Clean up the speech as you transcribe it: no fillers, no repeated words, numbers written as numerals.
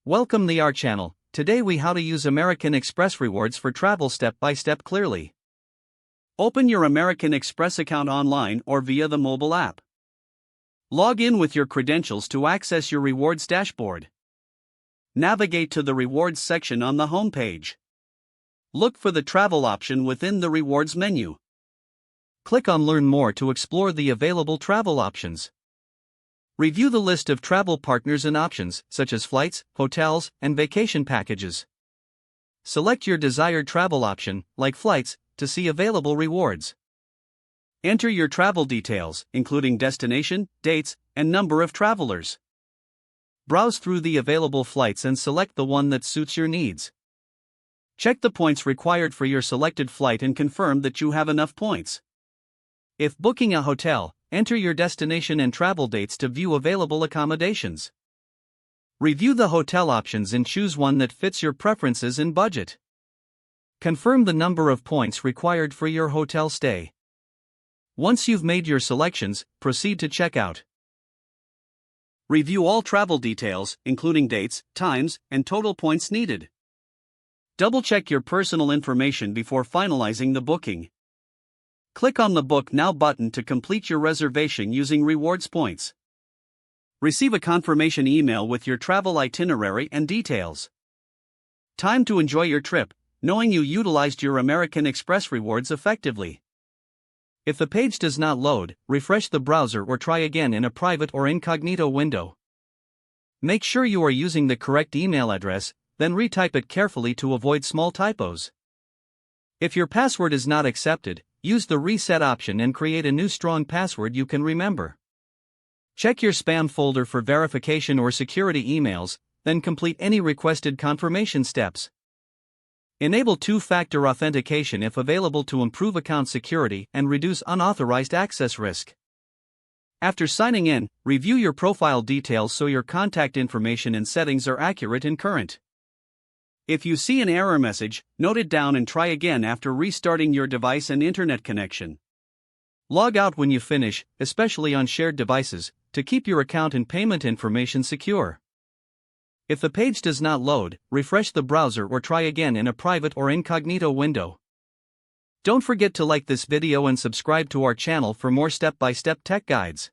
Welcome to our channel. Today we how to use American Express rewards for travel step by step clearly. Open your American Express account online or via the mobile app. Log in with your credentials to access your rewards dashboard. Navigate to the rewards section on the home page. Look for the travel option within the rewards menu. Click on Learn More to explore the available travel options. Review the list of travel partners and options, such as flights, hotels, and vacation packages. Select your desired travel option, like flights, to see available rewards. Enter your travel details, including destination, dates, and number of travelers. Browse through the available flights and select the one that suits your needs. Check the points required for your selected flight and confirm that you have enough points. If booking a hotel, enter your destination and travel dates to view available accommodations. Review the hotel options and choose one that fits your preferences and budget. Confirm the number of points required for your hotel stay. Once you've made your selections, proceed to checkout. Review all travel details, including dates, times, and total points needed. Double-check your personal information before finalizing the booking. Click on the Book Now button to complete your reservation using rewards points. Receive a confirmation email with your travel itinerary and details. Time to enjoy your trip, knowing you utilized your American Express rewards effectively. If the page does not load, refresh the browser or try again in a private or incognito window. Make sure you are using the correct email address, then retype it carefully to avoid small typos. If your password is not accepted, use the reset option and create a new strong password you can remember. Check your spam folder for verification or security emails, then complete any requested confirmation steps. Enable two-factor authentication if available to improve account security and reduce unauthorized access risk. After signing in, review your profile details so your contact information and settings are accurate and current. If you see an error message, note it down and try again after restarting your device and internet connection. Log out when you finish, especially on shared devices, to keep your account and payment information secure. If the page does not load, refresh the browser or try again in a private or incognito window. Don't forget to like this video and subscribe to our channel for more step-by-step tech guides.